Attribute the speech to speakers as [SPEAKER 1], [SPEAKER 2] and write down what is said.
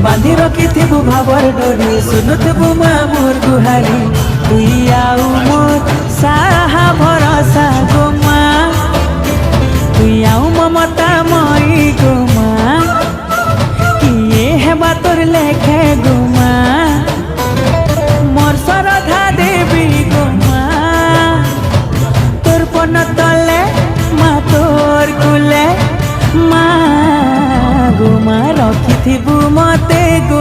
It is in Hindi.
[SPEAKER 1] बांधी रखिथिबु भावर डोरी सुनुथिबु माँ मोर गुहारी तुई आउ मोर साहा भरसा गो माँ तुई आउ ममता मई गो माँ किए हेबा तोर लेखे गो माँ मोर सरधा देवी गो माँ तोर पन तले माँ तोर कुले माँ गो माँ रखिथिबु मते गो